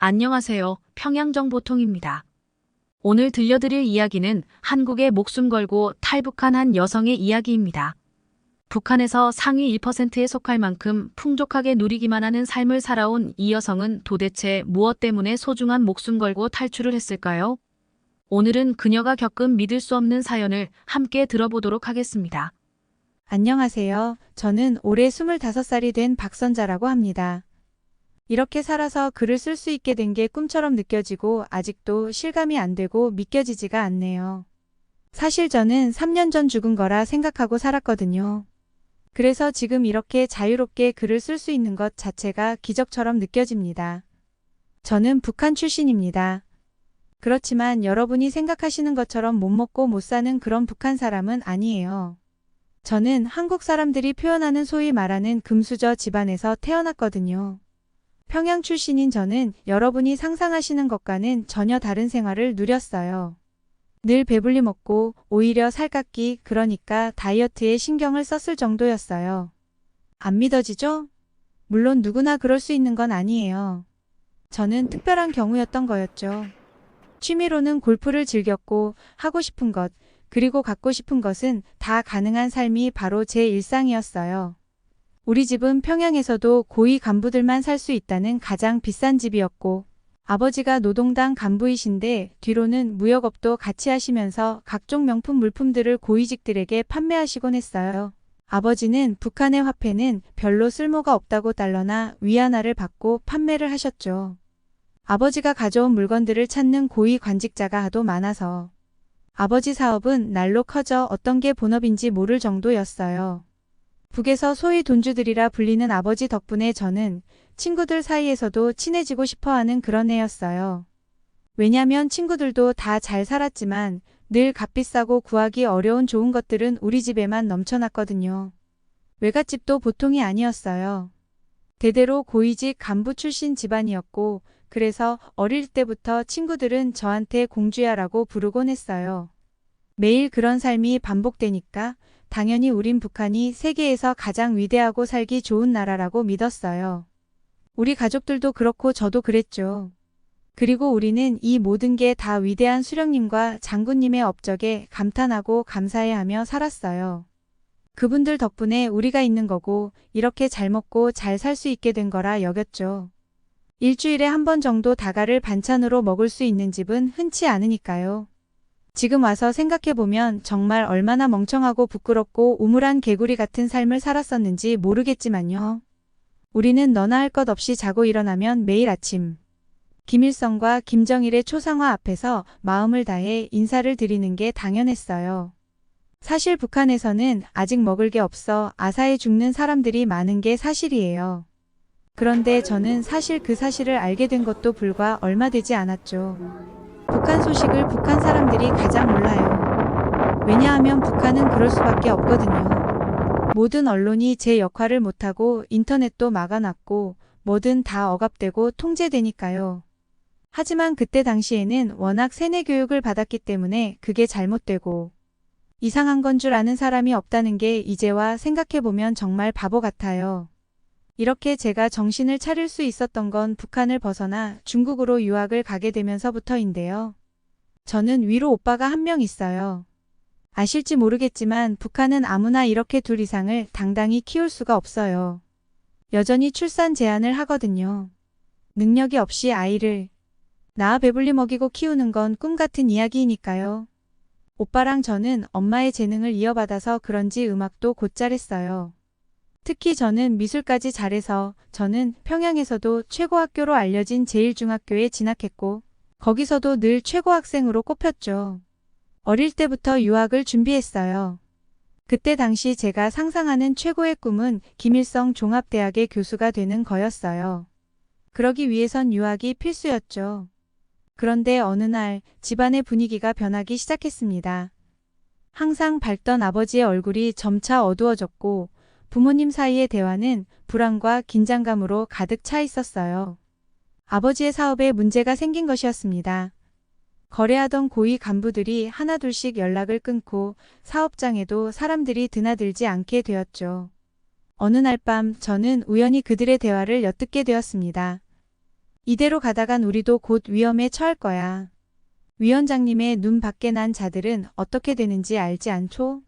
안녕하세요. 평양정보통입니다. 오늘 들려드릴 이야기는 한국에 목숨 걸고 탈북한 한 여성의 이야기입니다. 북한에서 상위 1%에 속할 만큼 풍족하게 누리기만 하는 삶을 살아온 이 여성은 도대체 무엇 때문에 소중한 목숨 걸고 탈출을 했을까요? 오늘은 그녀가 겪은 믿을 수 없는 사연을 함께 들어보도록 하겠습니다. 안녕하세요. 저는 올해 25살이 된 박선자라고 합니다. 이렇게 살아서 글을 쓸 수 있게 된 게 꿈처럼 느껴지고 아직도 실감이 안 되고 믿겨지지가 않네요. 사실 저는 3년 전 죽은 거라 생각하고 살았거든요. 그래서 지금 이렇게 자유롭게 글을 쓸 수 있는 것 자체가 기적처럼 느껴집니다. 저는 북한 출신입니다. 그렇지만 여러분이 생각하시는 것처럼 못 먹고 못 사는 그런 북한 사람은 아니에요. 저는 한국 사람들이 표현하는 소위 말하는 금수저 집안에서 태어났거든요. 평양 출신인 저는 여러분이 상상하시는 것과는 전혀 다른 생활을 누렸어요. 늘 배불리 먹고 오히려 살깎기, 그러니까 다이어트에 신경을 썼을 정도였어요. 안 믿어지죠? 물론 누구나 그럴 수 있는 건 아니에요. 저는 특별한 경우였던 거였죠. 취미로는 골프를 즐겼고 하고 싶은 것, 그리고 갖고 싶은 것은 다 가능한 삶이 바로 제 일상이었어요. 우리 집은 평양에서도 고위 간부들만 살 수 있다는 가장 비싼 집이었고, 아버지가 노동당 간부이신데 뒤로는 무역업도 같이 하시면서 각종 명품 물품들을 고위직들에게 판매하시곤 했어요. 아버지는 북한의 화폐는 별로 쓸모가 없다고 달러나 위안화를 받고 판매를 하셨죠. 아버지가 가져온 물건들을 찾는 고위 관직자가 하도 많아서 아버지 사업은 날로 커져 어떤 게 본업인지 모를 정도였어요. 북에서 소위 돈주들이라 불리는 아버지 덕분에 저는 친구들 사이에서도 친해지고 싶어하는 그런 애였어요. 왜냐면 친구들도 다 잘 살았지만 늘 값비싸고 구하기 어려운 좋은 것들은 우리 집에만 넘쳐났거든요. 외갓집도 보통이 아니었어요. 대대로 고위직 간부 출신 집안이었고 그래서 어릴 때부터 친구들은 저한테 공주야라고 부르곤 했어요. 매일 그런 삶이 반복되니까 당연히 우린 북한이 세계에서 가장 위대하고 살기 좋은 나라라고 믿었어요. 우리 가족들도 그렇고 저도 그랬죠. 그리고 우리는 이 모든 게 다 위대한 수령님과 장군님의 업적에 감탄하고 감사해하며 살았어요. 그분들 덕분에 우리가 있는 거고 이렇게 잘 먹고 잘 살 수 있게 된 거라 여겼죠. 일주일에 한 번 정도 다가를 반찬으로 먹을 수 있는 집은 흔치 않으니까요. 지금 와서 생각해보면 정말 얼마나 멍청하고 부끄럽고 우물한 개구리 같은 삶을 살았었는지 모르겠지만요. 우리는 너나 할 것 없이 자고 일어나면 매일 아침 김일성과 김정일의 초상화 앞에서 마음을 다해 인사를 드리는 게 당연했어요. 사실 북한에서는 아직 먹을 게 없어 아사해 죽는 사람들이 많은 게 사실이에요. 그런데 저는 사실 그 사실을 알게 된 것도 불과 얼마 되지 않았죠. 북한 소식을 북한 사람들이 가장 몰라요. 왜냐하면 북한은 그럴 수밖에 없거든요. 모든 언론이 제 역할을 못하고 인터넷도 막아놨고 뭐든 다 억압되고 통제되니까요. 하지만 그때 당시에는 워낙 세뇌 교육을 받았기 때문에 그게 잘못되고 이상한 건 줄 아는 사람이 없다는 게 이제와 생각해보면 정말 바보 같아요. 이렇게 제가 정신을 차릴 수 있었던 건 북한을 벗어나 중국으로 유학을 가게 되면서부터인데요. 저는 위로 오빠가 한 명 있어요. 아실지 모르겠지만 북한은 아무나 이렇게 둘 이상을 당당히 키울 수가 없어요. 여전히 출산 제한을 하거든요. 능력이 없이 아이를 낳아 배불리 먹이고 키우는 건 꿈 같은 이야기이니까요. 오빠랑 저는 엄마의 재능을 이어받아서 그런지 음악도 곧잘했어요. 특히 저는 미술까지 잘해서 저는 평양에서도 최고 학교로 알려진 제1중학교에 진학했고 거기서도 늘 최고 학생으로 꼽혔죠. 어릴 때부터 유학을 준비했어요. 그때 당시 제가 상상하는 최고의 꿈은 김일성 종합대학의 교수가 되는 거였어요. 그러기 위해선 유학이 필수였죠. 그런데 어느 날 집안의 분위기가 변하기 시작했습니다. 항상 밝던 아버지의 얼굴이 점차 어두워졌고 부모님 사이의 대화는 불안과 긴장감으로 가득 차 있었어요. 아버지의 사업에 문제가 생긴 것이었습니다. 거래하던 고위 간부들이 하나둘씩 연락을 끊고 사업장에도 사람들이 드나들지 않게 되었죠. 어느 날 밤 저는 우연히 그들의 대화를 엿듣게 되었습니다. 이대로 가다간 우리도 곧 위험에 처할 거야. 위원장님의 눈 밖에 난 자들은 어떻게 되는지 알지 않죠?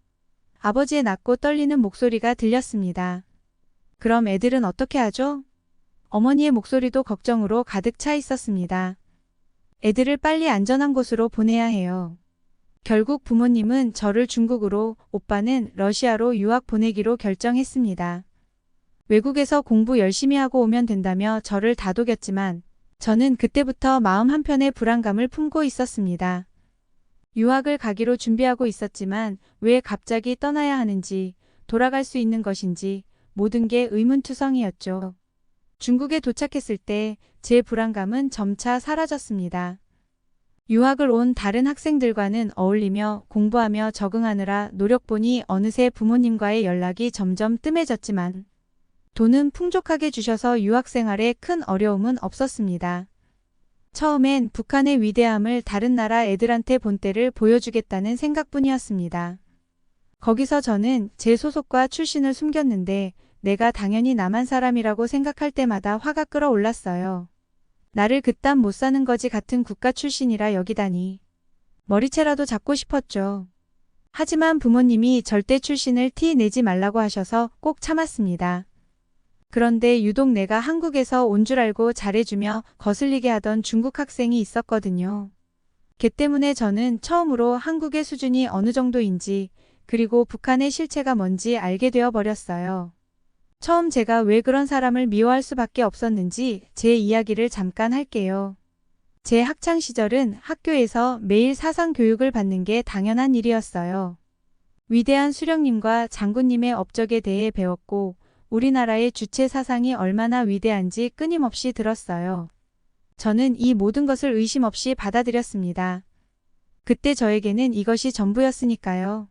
아버지의 낮고 떨리는 목소리가 들렸습니다. 그럼 애들은 어떻게 하죠? 어머니의 목소리도 걱정으로 가득 차 있었습니다. 애들을 빨리 안전한 곳으로 보내야 해요. 결국 부모님은 저를 중국으로, 오빠는 러시아로 유학 보내기로 결정했습니다. 외국에서 공부 열심히 하고 오면 된다며 저를 다독였지만 저는 그때부터 마음 한편에 불안감을 품고 있었습니다. 유학을 가기로 준비하고 있었지만 왜 갑자기 떠나야 하는지, 돌아갈 수 있는 것인지 모든 게 의문투성이었죠. 중국에 도착했을 때 제 불안감은 점차 사라졌습니다. 유학을 온 다른 학생들과는 어울리며 공부하며 적응하느라 노력보니 어느새 부모님과의 연락이 점점 뜸해졌지만 돈은 풍족하게 주셔서 유학 생활에 큰 어려움은 없었습니다. 처음엔 북한의 위대함을 다른 나라 애들한테 본 때를 보여주겠다는 생각뿐이었습니다. 거기서 저는 제 소속과 출신을 숨겼는데 내가 당연히 남한 사람이라고 생각할 때마다 화가 끓어올랐어요. 나를 그딴 못 사는 거지 같은 국가 출신이라 여기다니. 머리채라도 잡고 싶었죠. 하지만 부모님이 절대 출신을 티 내지 말라고 하셔서 꼭 참았습니다. 그런데 유독 내가 한국에서 온 줄 알고 잘해주며 거슬리게 하던 중국 학생이 있었거든요. 걔 때문에 저는 처음으로 한국의 수준이 어느 정도인지 그리고 북한의 실체가 뭔지 알게 되어 버렸어요. 처음 제가 왜 그런 사람을 미워할 수밖에 없었는지 제 이야기를 잠깐 할게요. 제 학창 시절은 학교에서 매일 사상 교육을 받는 게 당연한 일이었어요. 위대한 수령님과 장군님의 업적에 대해 배웠고 우리나라의 주체 사상이 얼마나 위대한지 끊임없이 들었어요. 저는 이 모든 것을 의심 없이 받아들였습니다. 그때 저에게는 이것이 전부였으니까요.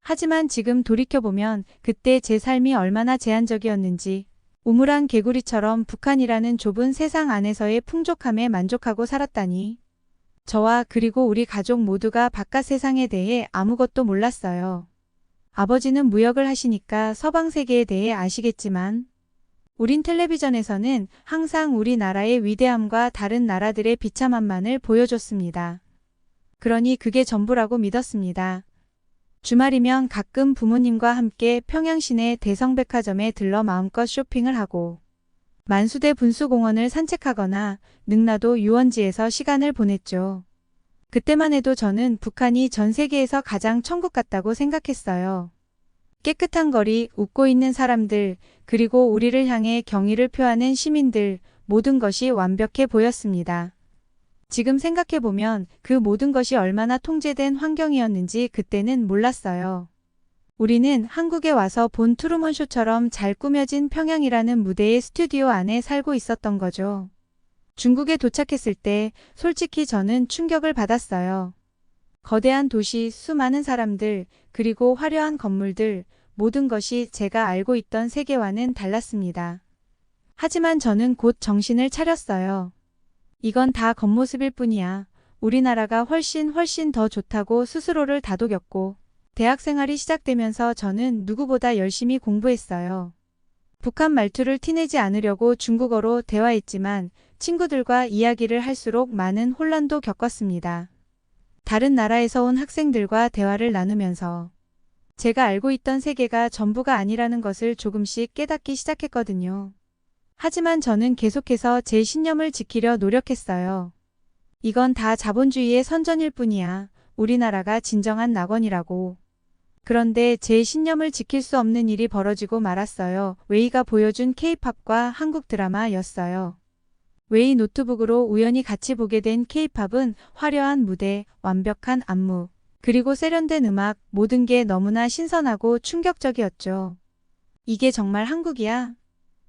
하지만 지금 돌이켜보면 그때 제 삶이 얼마나 제한적이었는지 우물안 개구리처럼 북한이라는 좁은 세상 안에서의 풍족함에 만족하고 살았다니. 저와 그리고 우리 가족 모두가 바깥 세상에 대해 아무것도 몰랐어요. 아버지는 무역을 하시니까 서방 세계에 대해 아시겠지만 우린 텔레비전에서는 항상 우리나라의 위대함과 다른 나라들의 비참함만을 보여줬습니다. 그러니 그게 전부라고 믿었습니다. 주말이면 가끔 부모님과 함께 평양 시내 대성백화점에 들러 마음껏 쇼핑을 하고 만수대 분수공원을 산책하거나 능라도 유원지에서 시간을 보냈죠. 그때만 해도 저는 북한이 전 세계에서 가장 천국 같다고 생각했어요. 깨끗한 거리, 웃고 있는 사람들, 그리고 우리를 향해 경의를 표하는 시민들, 모든 것이 완벽해 보였습니다. 지금 생각해보면 그 모든 것이 얼마나 통제된 환경이었는지 그때는 몰랐어요. 우리는 한국에 와서 본 트루먼쇼처럼 잘 꾸며진 평양이라는 무대의 스튜디오 안에 살고 있었던 거죠. 중국에 도착했을 때 솔직히 저는 충격을 받았어요. 거대한 도시, 수많은 사람들, 그리고 화려한 건물들, 모든 것이 제가 알고 있던 세계와는 달랐습니다. 하지만 저는 곧 정신을 차렸어요. 이건 다 겉모습일 뿐이야. 우리나라가 훨씬 더 좋다고 스스로를 다독였고 대학 생활이 시작되면서 저는 누구보다 열심히 공부했어요. 북한 말투를 티내지 않으려고 중국어로 대화했지만 친구들과 이야기를 할수록 많은 혼란도 겪었습니다. 다른 나라에서 온 학생들과 대화를 나누면서 제가 알고 있던 세계가 전부가 아니라는 것을 조금씩 깨닫기 시작했거든요. 하지만 저는 계속해서 제 신념을 지키려 노력했어요. 이건 다 자본주의의 선전일 뿐이야. 우리나라가 진정한 낙원이라고. 그런데 제 신념을 지킬 수 없는 일이 벌어지고 말았어요. 웨이가 보여준 K-팝과 한국 드라마였어요. 웨이 노트북으로 우연히 같이 보게 된 K-팝은 화려한 무대, 완벽한 안무, 그리고 세련된 음악, 모든 게 너무나 신선하고 충격적이었죠. 이게 정말 한국이야?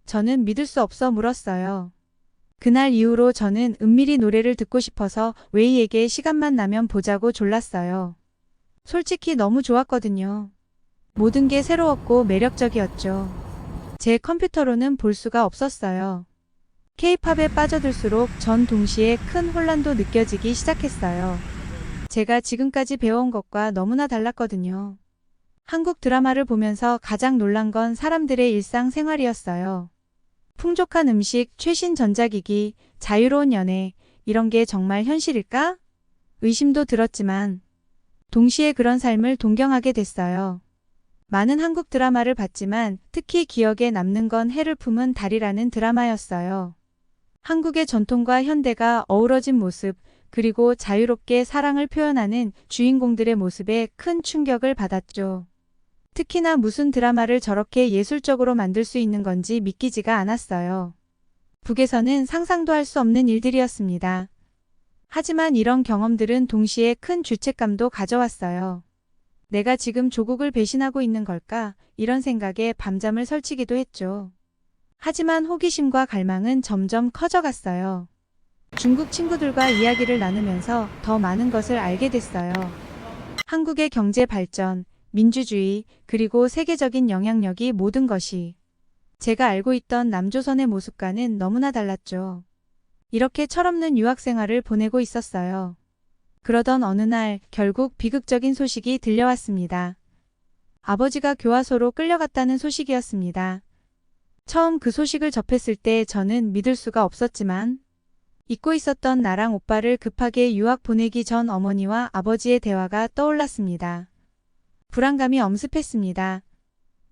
저는 믿을 수 없어 물었어요. 그날 이후로 저는 은밀히 노래를 듣고 싶어서 웨이에게 시간만 나면 보자고 졸랐어요. 솔직히 너무 좋았거든요. 모든 게 새로웠고 매력적이었죠. 제 컴퓨터로는 볼 수가 없었어요. K-팝에 빠져들수록 전 동시에 큰 혼란도 느껴지기 시작했어요. 제가 지금까지 배워온 것과 너무나 달랐거든요. 한국 드라마를 보면서 가장 놀란 건 사람들의 일상생활이었어요. 풍족한 음식, 최신 전자기기, 자유로운 연애, 이런 게 정말 현실일까? 의심도 들었지만 동시에 그런 삶을 동경하게 됐어요. 많은 한국 드라마를 봤지만 특히 기억에 남는 건 해를 품은 달이라는 드라마였어요. 한국의 전통과 현대가 어우러진 모습, 그리고 자유롭게 사랑을 표현하는 주인공들의 모습에 큰 충격을 받았죠. 특히나 무슨 드라마를 저렇게 예술적으로 만들 수 있는 건지 믿기지가 않았어요. 북에서는 상상도 할 수 없는 일들이었습니다. 하지만 이런 경험들은 동시에 큰 죄책감도 가져왔어요. 내가 지금 조국을 배신하고 있는 걸까? 이런 생각에 밤잠을 설치기도 했죠. 하지만 호기심과 갈망은 점점 커져갔어요. 중국 친구들과 이야기를 나누면서 더 많은 것을 알게 됐어요. 한국의 경제 발전, 민주주의, 그리고 세계적인 영향력이 모든 것이 제가 알고 있던 남조선의 모습과는 너무나 달랐죠. 이렇게 철없는 유학 생활을 보내고 있었어요. 그러던 어느 날 결국 비극적인 소식이 들려왔습니다. 아버지가 교화소로 끌려갔다는 소식이었습니다. 처음 그 소식을 접했을 때 저는 믿을 수가 없었지만 잊고 있었던 나랑 오빠를 급하게 유학 보내기 전 어머니와 아버지의 대화가 떠올랐습니다. 불안감이 엄습했습니다.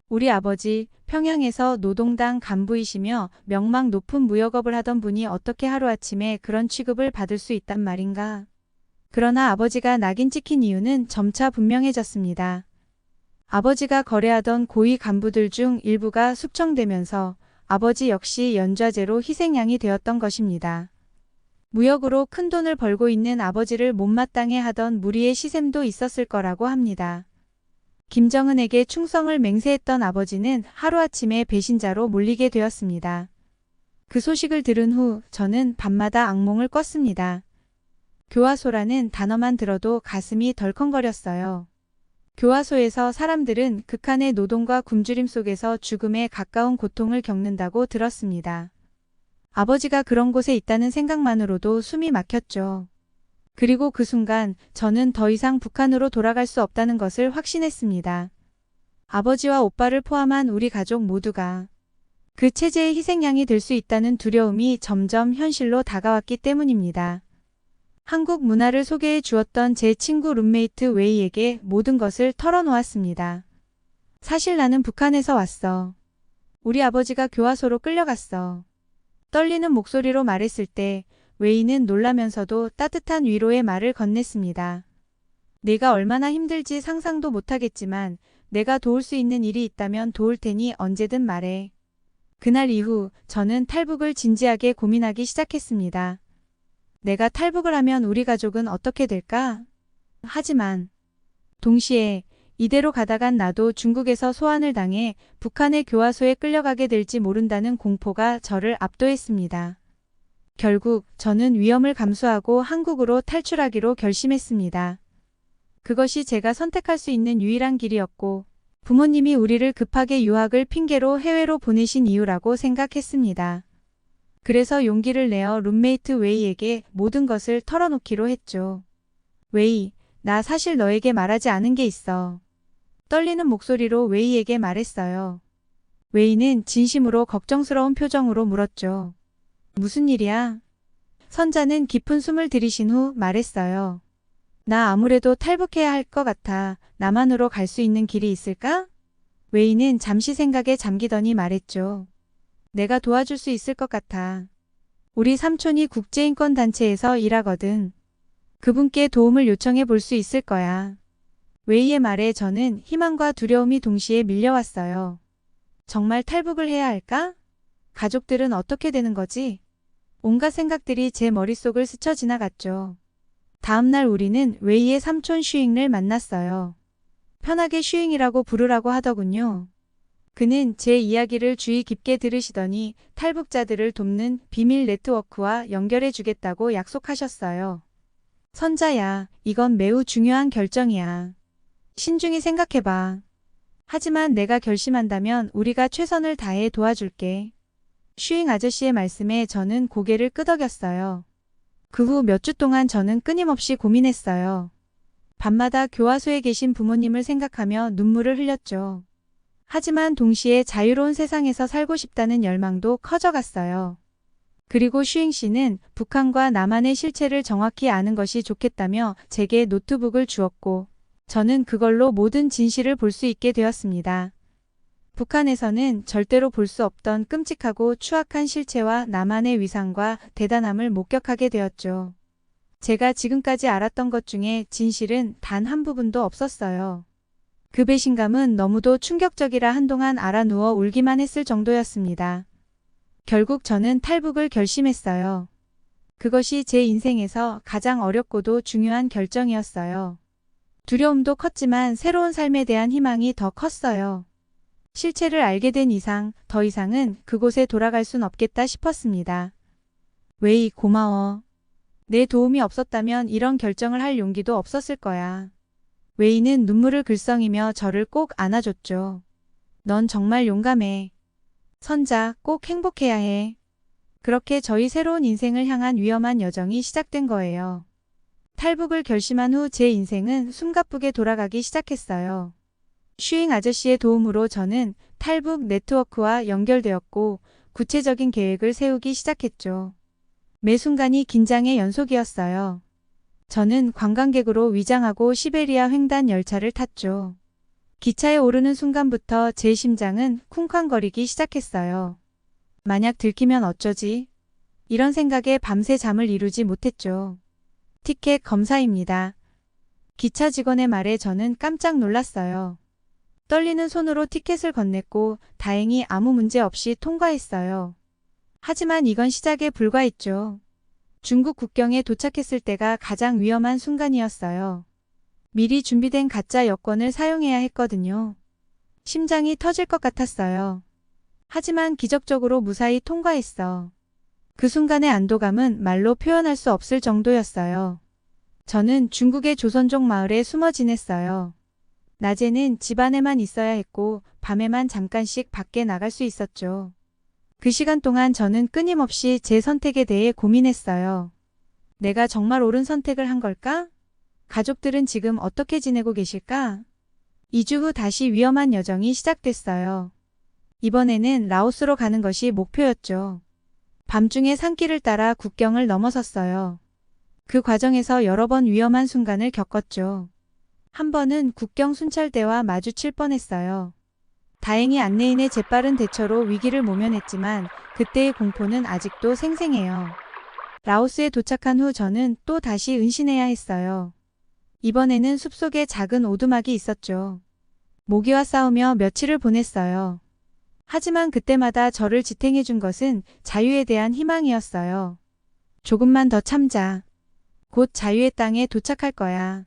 우리 아버지 평양에서 노동당 간부이시며 명망 높은 무역업을 하던 분이 어떻게 하루아침에 그런 취급을 받을 수 있단 말인가. 그러나 아버지가 낙인 찍힌 이유는 점차 분명해졌습니다. 아버지가 거래하던 고위 간부들 중 일부가 숙청되면서 아버지 역시 연좌제로 희생양이 되었던 것입니다. 무역으로 큰 돈을 벌고 있는 아버지를 못마땅해 하던 무리의 시샘도 있었을 거라고 합니다. 김정은에게 충성을 맹세했던 아버지는 하루아침에 배신자로 몰리게 되었습니다. 그 소식을 들은 후 저는 밤마다 악몽을 꿨습니다. 교화소라는 단어만 들어도 가슴이 덜컹거렸어요. 교화소에서 사람들은 극한의 노동과 굶주림 속에서 죽음에 가까운 고통을 겪는다고 들었습니다. 아버지가 그런 곳에 있다는 생각만으로도 숨이 막혔죠. 그리고 그 순간 저는 더 이상 북한으로 돌아갈 수 없다는 것을 확신했습니다. 아버지와 오빠를 포함한 우리 가족 모두가 그 체제의 희생양이 될 수 있다는 두려움이 점점 현실로 다가왔기 때문입니다. 한국 문화를 소개해 주었던 제 친구 룸메이트 웨이에게 모든 것을 털어놓았습니다. 사실 나는 북한에서 왔어. 우리 아버지가 교화소로 끌려갔어. 떨리는 목소리로 말했을 때 웨이는 놀라면서도 따뜻한 위로의 말을 건넸습니다. 내가 얼마나 힘들지 상상도 못하겠지만 내가 도울 수 있는 일이 있다면 도울 테니 언제든 말해. 그날 이후 저는 탈북을 진지하게 고민하기 시작했습니다. 내가 탈북을 하면 우리 가족은 어떻게 될까? 하지만 동시에 이대로 가다간 나도 중국에서 소환을 당해 북한의 교화소에 끌려가게 될지 모른다는 공포가 저를 압도했습니다. 결국 저는 위험을 감수하고 한국으로 탈출하기로 결심했습니다. 그것이 제가 선택할 수 있는 유일한 길이었고 부모님이 우리를 급하게 유학을 핑계로 해외로 보내신 이유라고 생각했습니다. 그래서 용기를 내어 룸메이트 웨이에게 모든 것을 털어놓기로 했죠. 웨이, 나 사실 너에게 말하지 않은 게 있어. 떨리는 목소리로 웨이에게 말했어요. 웨이는 진심으로 걱정스러운 표정으로 물었죠. 무슨 일이야? 선자는 깊은 숨을 들이신 후 말했어요. 나 아무래도 탈북해야 할 것 같아. 남한으로 갈 수 있는 길이 있을까? 웨이는 잠시 생각에 잠기더니 말했죠. 내가 도와줄 수 있을 것 같아. 우리 삼촌이 국제인권단체에서 일하거든. 그분께 도움을 요청해 볼 수 있을 거야. 웨이의 말에 저는 희망과 두려움이 동시에 밀려왔어요. 정말 탈북을 해야 할까? 가족들은 어떻게 되는 거지? 온갖 생각들이 제 머릿속을 스쳐 지나갔죠. 다음날 우리는 웨이의 삼촌 슈잉을 만났어요. 편하게 슈잉이라고 부르라고 하더군요. 그는 제 이야기를 주의 깊게 들으시더니 탈북자들을 돕는 비밀 네트워크와 연결해 주겠다고 약속하셨어요. 선자야, 이건 매우 중요한 결정이야. 신중히 생각해봐. 하지만 내가 결심한다면 우리가 최선을 다해 도와줄게. 슈잉 아저씨의 말씀에 저는 고개를 끄덕였어요. 그 후 몇 주 동안 저는 끊임없이 고민했어요. 밤마다 교화소에 계신 부모님을 생각하며 눈물을 흘렸죠. 하지만 동시에 자유로운 세상에서 살고 싶다는 열망도 커져갔어요. 그리고 슈잉 씨는 북한과 남한의 실체를 정확히 아는 것이 좋겠다며 제게 노트북을 주었고 저는 그걸로 모든 진실을 볼 수 있게 되었습니다. 북한에서는 절대로 볼 수 없던 끔찍하고 추악한 실체와 남한의 위상과 대단함을 목격하게 되었죠. 제가 지금까지 알았던 것 중에 진실은 단 한 부분도 없었어요. 그 배신감은 너무도 충격적이라 한동안 알아누워 울기만 했을 정도였습니다. 결국 저는 탈북을 결심했어요. 그것이 제 인생에서 가장 어렵고도 중요한 결정이었어요. 두려움도 컸지만 새로운 삶에 대한 희망이 더 컸어요. 실체를 알게 된 이상 더 이상은 그곳에 돌아갈 순 없겠다 싶었습니다. 웨이 고마워. 내 도움이 없었다면 이런 결정을 할 용기도 없었을 거야. 웨이는 눈물을 글썽이며 저를 꼭 안아줬죠. 넌 정말 용감해. 선자, 꼭 행복해야 해. 그렇게 저희 새로운 인생을 향한 위험한 여정이 시작된 거예요. 탈북을 결심한 후 제 인생은 숨가쁘게 돌아가기 시작했어요. 슈잉 아저씨의 도움으로 저는 탈북 네트워크와 연결되었고 구체적인 계획을 세우기 시작했죠. 매 순간이 긴장의 연속이었어요. 저는 관광객으로 위장하고 시베리아 횡단 열차를 탔죠. 기차에 오르는 순간부터 제 심장은 쿵쾅거리기 시작했어요. 만약 들키면 어쩌지? 이런 생각에 밤새 잠을 이루지 못했죠. 티켓 검사입니다. 기차 직원의 말에 저는 깜짝 놀랐어요. 떨리는 손으로 티켓을 건넸고 다행히 아무 문제 없이 통과했어요. 하지만 이건 시작에 불과했죠. 중국 국경에 도착했을 때가 가장 위험한 순간이었어요. 미리 준비된 가짜 여권을 사용해야 했거든요. 심장이 터질 것 같았어요. 하지만 기적적으로 무사히 통과했어. 그 순간의 안도감은 말로 표현할 수 없을 정도였어요. 저는 중국의 조선족 마을에 숨어 지냈어요. 낮에는 집 안에만 있어야 했고 밤에만 잠깐씩 밖에 나갈 수 있었죠. 그 시간 동안 저는 끊임없이 제 선택에 대해 고민했어요. 내가 정말 옳은 선택을 한 걸까? 가족들은 지금 어떻게 지내고 계실까? 2주 후 다시 위험한 여정이 시작됐어요. 이번에는 라오스로 가는 것이 목표였죠. 밤중에 산길을 따라 국경을 넘어섰어요. 그 과정에서 여러 번 위험한 순간을 겪었죠. 한 번은 국경 순찰대와 마주칠 뻔했어요. 다행히 안내인의 재빠른 대처로 위기를 모면했지만 그때의 공포는 아직도 생생해요. 라오스에 도착한 후 저는 또 다시 은신해야 했어요. 이번에는 숲속에 작은 오두막이 있었죠. 모기와 싸우며 며칠을 보냈어요. 하지만 그때마다 저를 지탱해 준 것은 자유에 대한 희망이었어요. 조금만 더 참자. 곧 자유의 땅에 도착할 거야.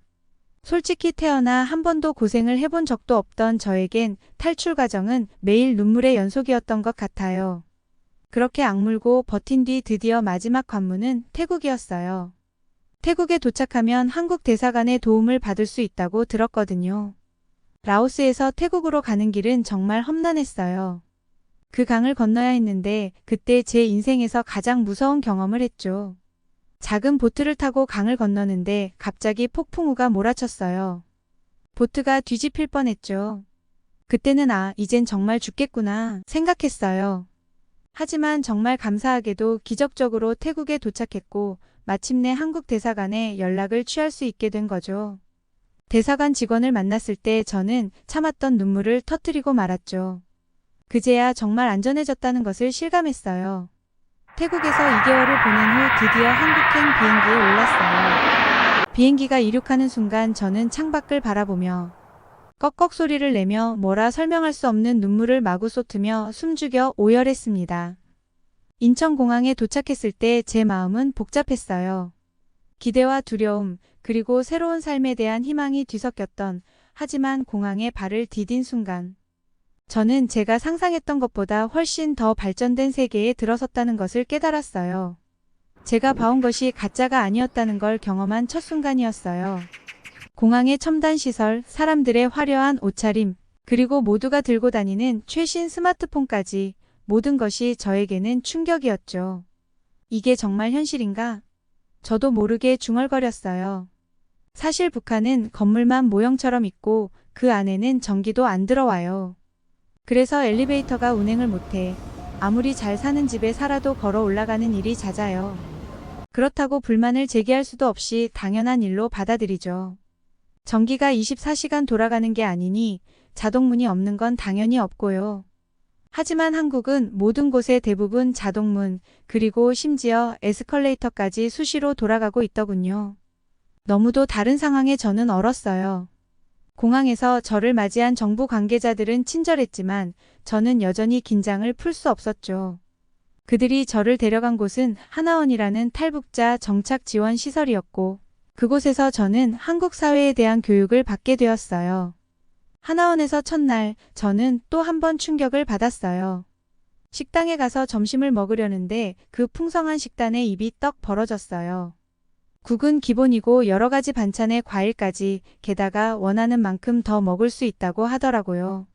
솔직히 태어나 한 번도 고생을 해본 적도 없던 저에겐 탈출 과정은 매일 눈물의 연속이었던 것 같아요. 그렇게 악물고 버틴 뒤 드디어 마지막 관문은 태국이었어요. 태국에 도착하면 한국 대사관의 도움을 받을 수 있다고 들었거든요. 라오스에서 태국으로 가는 길은 정말 험난했어요. 그 강을 건너야 했는데 그때 제 인생에서 가장 무서운 경험을 했죠. 작은 보트를 타고 강을 건너는데 갑자기 폭풍우가 몰아쳤어요. 보트가 뒤집힐 뻔했죠. 그때는 이젠 정말 죽겠구나 생각했어요. 하지만 정말 감사하게도 기적적으로 태국에 도착했고 마침내 한국 대사관에 연락을 취할 수 있게 된 거죠. 대사관 직원을 만났을 때 저는 참았던 눈물을 터뜨리고 말았죠. 그제야 정말 안전해졌다는 것을 실감했어요. 태국에서 2개월을 보낸 후 드디어 한국행 비행기에 올랐어요. 비행기가 이륙하는 순간 저는 창밖을 바라보며 꺽꺽 소리를 내며 뭐라 설명할 수 없는 눈물을 마구 쏟으며 숨죽여 오열했습니다. 인천공항에 도착했을 때 제 마음은 복잡했어요. 기대와 두려움, 그리고 새로운 삶에 대한 희망이 뒤섞였던 하지만 공항에 발을 디딘 순간 저는 제가 상상했던 것보다 훨씬 더 발전된 세계에 들어섰다는 것을 깨달았어요. 제가 봐온 것이 가짜가 아니었다는 걸 경험한 첫 순간이었어요. 공항의 첨단 시설, 사람들의 화려한 옷차림, 그리고 모두가 들고 다니는 최신 스마트폰까지 모든 것이 저에게는 충격이었죠. 이게 정말 현실인가? 저도 모르게 중얼거렸어요. 사실 북한은 건물만 모형처럼 있고 그 안에는 전기도 안 들어와요. 그래서 엘리베이터가 운행을 못해. 아무리 잘 사는 집에 살아도 걸어 올라가는 일이 잦아요. 그렇다고 불만을 제기할 수도 없이 당연한 일로 받아들이죠. 전기가 24시간 돌아가는 게 아니니 자동문이 없는 건 당연히 없고요. 하지만 한국은 모든 곳에 대부분 자동문, 그리고 심지어 에스컬레이터까지 수시로 돌아가고 있더군요. 너무도 다른 상황에 저는 얼었어요. 공항에서 저를 맞이한 정부 관계자들은 친절했지만 저는 여전히 긴장을 풀 수 없었죠. 그들이 저를 데려간 곳은 하나원이라는 탈북자 정착 지원 시설이었고, 그곳에서 저는 한국 사회에 대한 교육을 받게 되었어요. 하나원에서 첫날 저는 또 한 번 충격을 받았어요. 식당에 가서 점심을 먹으려는데 그 풍성한 식단에 입이 떡 벌어졌어요. 국은 기본이고 여러 가지 반찬에 과일까지, 게다가 원하는 만큼 더 먹을 수 있다고 하더라고요.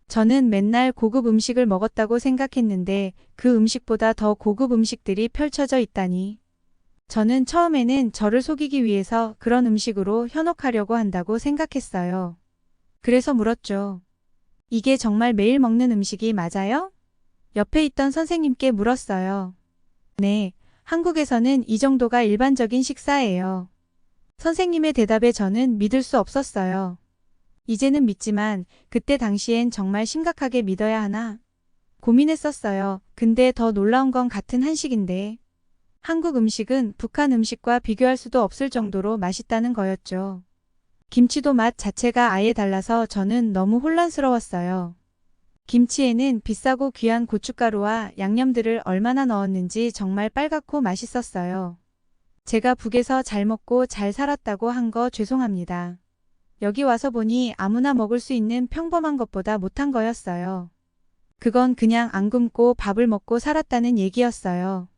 저는 맨날 고급 음식을 먹었다고 생각했는데 그 음식보다 더 고급 음식들이 펼쳐져 있다니. 저는 처음에는 저를 속이기 위해서 그런 음식으로 현혹하려고 한다고 생각했어요. 그래서 물었죠. 이게 정말 매일 먹는 음식이 맞아요? 옆에 있던 선생님께 물었어요. 네, 한국에서는 이 정도가 일반적인 식사예요. 선생님의 대답에 저는 믿을 수 없었어요. 이제는 믿지만 그때 당시엔 정말 심각하게 믿어야 하나 고민했었어요. 근데 더 놀라운 건 같은 한식인데 한국 음식은 북한 음식과 비교할 수도 없을 정도로 맛있다는 거였죠. 김치도 맛 자체가 아예 달라서 저는 너무 혼란스러웠어요. 김치에는 비싸고 귀한 고춧가루와 양념들을 얼마나 넣었는지 정말 빨갛고 맛있었어요. 제가 북에서 잘 먹고 잘 살았다고 한 거 죄송합니다. 여기 와서 보니 아무나 먹을 수 있는 평범한 것보다 못한 거였어요. 그건 그냥 안 굶고 밥을 먹고 살았다는 얘기였어요.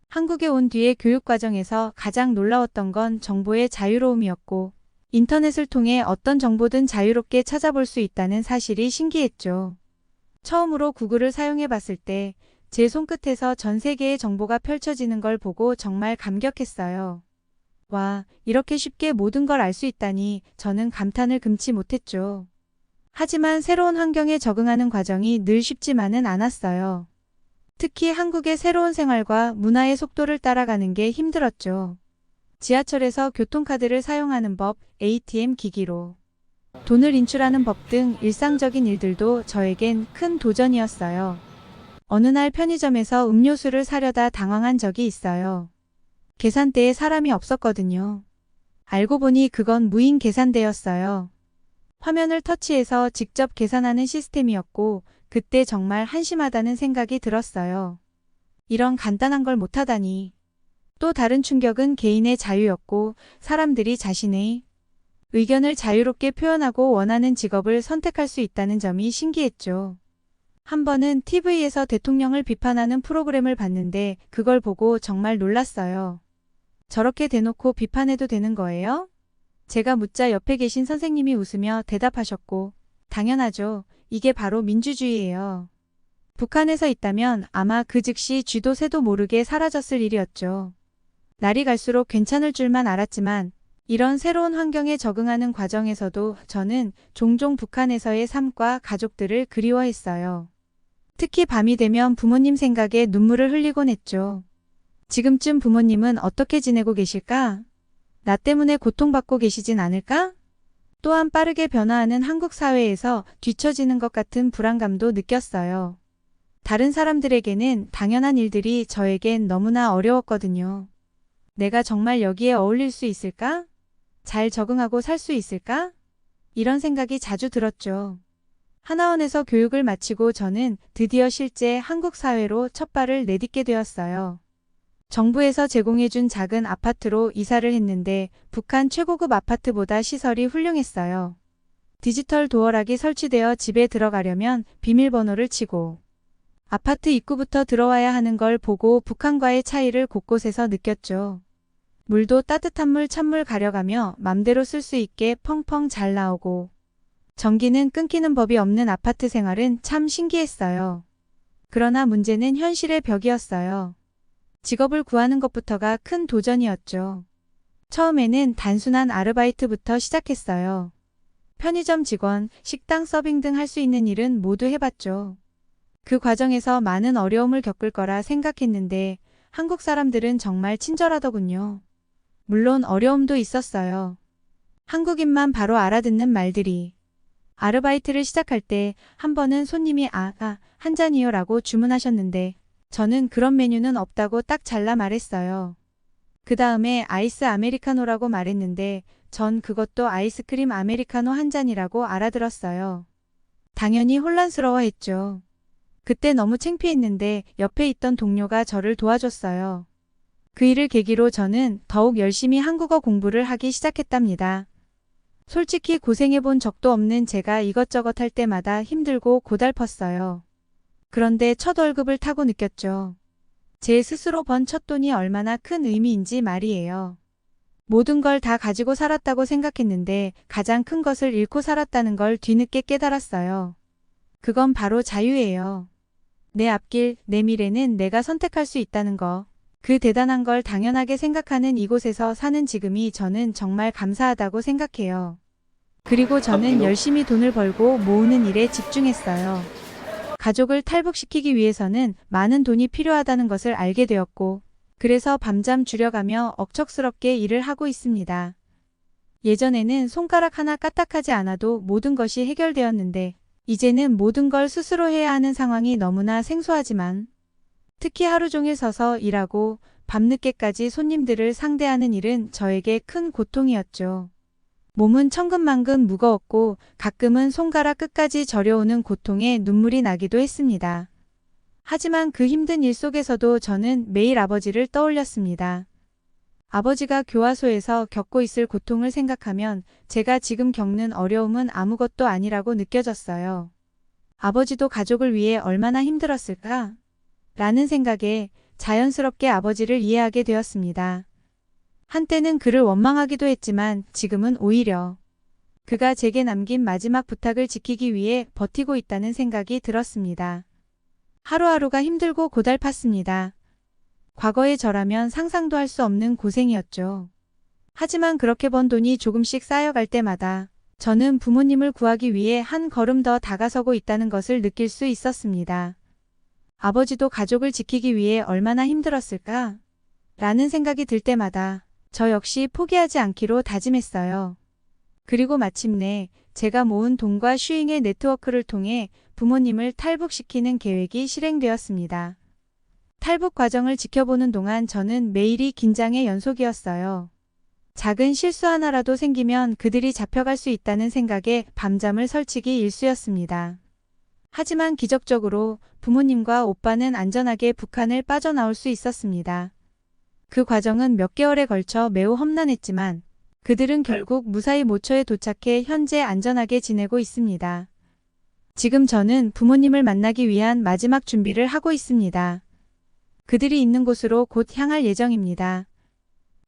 한국에 온 뒤에 교육과정에서 가장 놀라웠던 건 정보의 자유로움이었고, 인터넷을 통해 어떤 정보든 자유롭게 찾아볼 수 있다는 사실이 신기했죠. 처음으로 구글을 사용해 봤을 때 제 손끝에서 전 세계의 정보가 펼쳐지는 걸 보고 정말 감격했어요. 와, 이렇게 쉽게 모든 걸 알 수 있다니 저는 감탄을 금치 못했죠. 하지만 새로운 환경에 적응하는 과정이 늘 쉽지만은 않았어요. 특히 한국의 새로운 생활과 문화의 속도를 따라가는 게 힘들었죠. 지하철에서 교통카드를 사용하는 법, ATM 기기로 돈을 인출하는 법 등 일상적인 일들도 저에겐 큰 도전이었어요. 어느 날 편의점에서 음료수를 사려다 당황한 적이 있어요. 계산대에 사람이 없었거든요. 알고 보니 그건 무인 계산대였어요. 화면을 터치해서 직접 계산하는 시스템이었고 그때 정말 한심하다는 생각이 들었어요. 이런 간단한 걸 못하다니. 또 다른 충격은 개인의 자유였고 사람들이 자신의 의견을 자유롭게 표현하고 원하는 직업을 선택할 수 있다는 점이 신기했죠. 한 번은 TV에서 대통령을 비판하는 프로그램을 봤는데 그걸 보고 정말 놀랐어요. 저렇게 대놓고 비판해도 되는 거예요? 제가 묻자 옆에 계신 선생님이 웃으며 대답하셨고, 당연하죠. 이게 바로 민주주의예요. 북한에서 있다면 아마 그 즉시 쥐도 새도 모르게 사라졌을 일이었죠. 날이 갈수록 괜찮을 줄만 알았지만 이런 새로운 환경에 적응하는 과정에서도 저는 종종 북한에서의 삶과 가족들을 그리워했어요. 특히 밤이 되면 부모님 생각에 눈물을 흘리곤 했죠. 지금쯤 부모님은 어떻게 지내고 계실까? 나 때문에 고통받고 계시진 않을까? 또한 빠르게 변화하는 한국 사회에서 뒤처지는 것 같은 불안감도 느꼈어요. 다른 사람들에게는 당연한 일들이 저에겐 너무나 어려웠거든요. 내가 정말 여기에 어울릴 수 있을까? 잘 적응하고 살 수 있을까? 이런 생각이 자주 들었죠. 하나원에서 교육을 마치고 저는 드디어 실제 한국 사회로 첫 발을 내딛게 되었어요. 정부에서 제공해준 작은 아파트로 이사를 했는데 북한 최고급 아파트보다 시설이 훌륭했어요. 디지털 도어락이 설치되어 집에 들어가려면 비밀번호를 치고 아파트 입구부터 들어와야 하는 걸 보고 북한과의 차이를 곳곳에서 느꼈죠. 물도 따뜻한 물 찬물 가려가며 맘대로 쓸 수 있게 펑펑 잘 나오고 전기는 끊기는 법이 없는 아파트 생활은 참 신기했어요. 그러나 문제는 현실의 벽이었어요. 직업을 구하는 것부터가 큰 도전이었죠. 처음에는 단순한 아르바이트부터 시작했어요. 편의점 직원, 식당 서빙 등 할 수 있는 일은 모두 해봤죠. 그 과정에서 많은 어려움을 겪을 거라 생각했는데 한국 사람들은 정말 친절하더군요. 물론 어려움도 있었어요. 한국인만 바로 알아듣는 말들이. 아르바이트를 시작할 때 한 번은 손님이 한 잔이요 라고 주문하셨는데 저는 그런 메뉴는 없다고 딱 잘라 말했어요. 그 다음에 아이스 아메리카노라고 말했는데 전 그것도 아이스크림 아메리카노 한 잔이라고 알아들었어요. 당연히 혼란스러워했죠. 그때 너무 창피했는데 옆에 있던 동료가 저를 도와줬어요. 그 일을 계기로 저는 더욱 열심히 한국어 공부를 하기 시작했답니다. 솔직히 고생해본 적도 없는 제가 이것저것 할 때마다 힘들고 고달펐어요. 그런데 첫 월급을 타고 느꼈죠. 제 스스로 번 첫 돈이 얼마나 큰 의미인지 말이에요. 모든 걸 다 가지고 살았다고 생각했는데 가장 큰 것을 잃고 살았다는 걸 뒤늦게 깨달았어요. 그건 바로 자유예요. 내 앞길, 내 미래는 내가 선택할 수 있다는 거. 그 대단한 걸 당연하게 생각하는 이곳에서 사는 지금이 저는 정말 감사하다고 생각해요. 그리고 저는 열심히 돈을 벌고 모으는 일에 집중했어요. 가족을 탈북시키기 위해서는 많은 돈이 필요하다는 것을 알게 되었고, 그래서 밤잠 줄여가며 억척스럽게 일을 하고 있습니다. 예전에는 손가락 하나 까딱하지 않아도 모든 것이 해결되었는데, 이제는 모든 걸 스스로 해야 하는 상황이 너무나 생소하지만, 특히 하루 종일 서서 일하고 밤늦게까지 손님들을 상대하는 일은 저에게 큰 고통이었죠. 몸은 천근만근 무거웠고 가끔은 손가락 끝까지 저려오는 고통에 눈물이 나기도 했습니다. 하지만 그 힘든 일 속에서도 저는 매일 아버지를 떠올렸습니다. 아버지가 교화소에서 겪고 있을 고통을 생각하면 제가 지금 겪는 어려움은 아무것도 아니라고 느껴졌어요. 아버지도 가족을 위해 얼마나 힘들었을까? 라는 생각에 자연스럽게 아버지를 이해하게 되었습니다. 한때는 그를 원망하기도 했지만 지금은 오히려 그가 제게 남긴 마지막 부탁을 지키기 위해 버티고 있다는 생각이 들었습니다. 하루하루가 힘들고 고달팠습니다. 과거의 저라면 상상도 할 수 없는 고생이었죠. 하지만 그렇게 번 돈이 조금씩 쌓여갈 때마다 저는 부모님을 구하기 위해 한 걸음 더 다가서고 있다는 것을 느낄 수 있었습니다. 아버지도 가족을 지키기 위해 얼마나 힘들었을까? 라는 생각이 들 때마다 저 역시 포기하지 않기로 다짐했어요. 그리고 마침내 제가 모은 돈과 슈잉의 네트워크를 통해 부모님을 탈북시키는 계획이 실행되었습니다. 탈북 과정을 지켜보는 동안 저는 매일이 긴장의 연속이었어요. 작은 실수 하나라도 생기면 그들이 잡혀갈 수 있다는 생각에 밤잠을 설치기 일쑤였습니다. 하지만 기적적으로 부모님과 오빠는 안전하게 북한을 빠져나올 수 있었습니다. 그 과정은 몇 개월에 걸쳐 매우 험난했지만 그들은 결국 무사히 모처에 도착해 현재 안전하게 지내고 있습니다. 지금 저는 부모님을 만나기 위한 마지막 준비를 하고 있습니다. 그들이 있는 곳으로 곧 향할 예정입니다.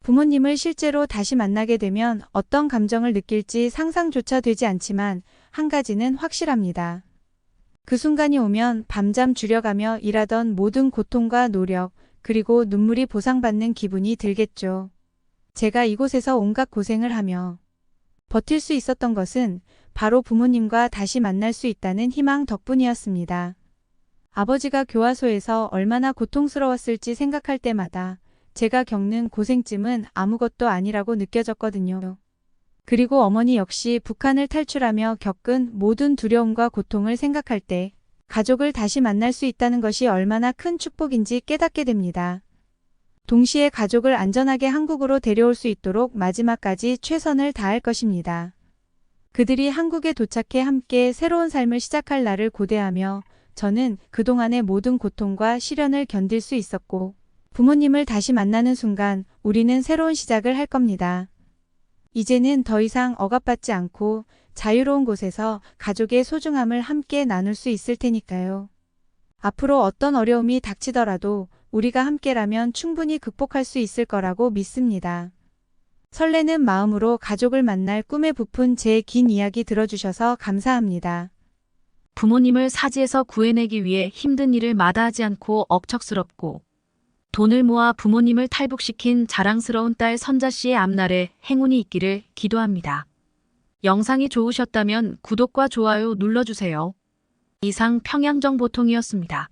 부모님을 실제로 다시 만나게 되면 어떤 감정을 느낄지 상상조차 되지 않지만 한 가지는 확실합니다. 그 순간이 오면 밤잠 줄여가며 일하던 모든 고통과 노력, 그리고 눈물이 보상받는 기분이 들겠죠. 제가 이곳에서 온갖 고생을 하며 버틸 수 있었던 것은 바로 부모님과 다시 만날 수 있다는 희망 덕분이었습니다. 아버지가 교화소에서 얼마나 고통스러웠을지 생각할 때마다 제가 겪는 고생쯤은 아무것도 아니라고 느껴졌거든요. 그리고 어머니 역시 북한을 탈출하며 겪은 모든 두려움과 고통을 생각할 때 가족을 다시 만날 수 있다는 것이 얼마나 큰 축복인지 깨닫게 됩니다. 동시에 가족을 안전하게 한국으로 데려올 수 있도록 마지막까지 최선을 다할 것입니다. 그들이 한국에 도착해 함께 새로운 삶을 시작할 날을 고대하며 저는 그동안의 모든 고통과 시련을 견딜 수 있었고 부모님을 다시 만나는 순간 우리는 새로운 시작을 할 겁니다. 이제는 더 이상 억압받지 않고 자유로운 곳에서 가족의 소중함을 함께 나눌 수 있을 테니까요. 앞으로 어떤 어려움이 닥치더라도 우리가 함께라면 충분히 극복할 수 있을 거라고 믿습니다. 설레는 마음으로 가족을 만날 꿈에 부푼 제 긴 이야기 들어주셔서 감사합니다. 부모님을 사지에서 구해내기 위해 힘든 일을 마다하지 않고 억척스럽고 돈을 모아 부모님을 탈북시킨 자랑스러운 딸 선자 씨의 앞날에 행운이 있기를 기도합니다. 영상이 좋으셨다면 구독과 좋아요 눌러주세요. 이상 평양정보통이었습니다.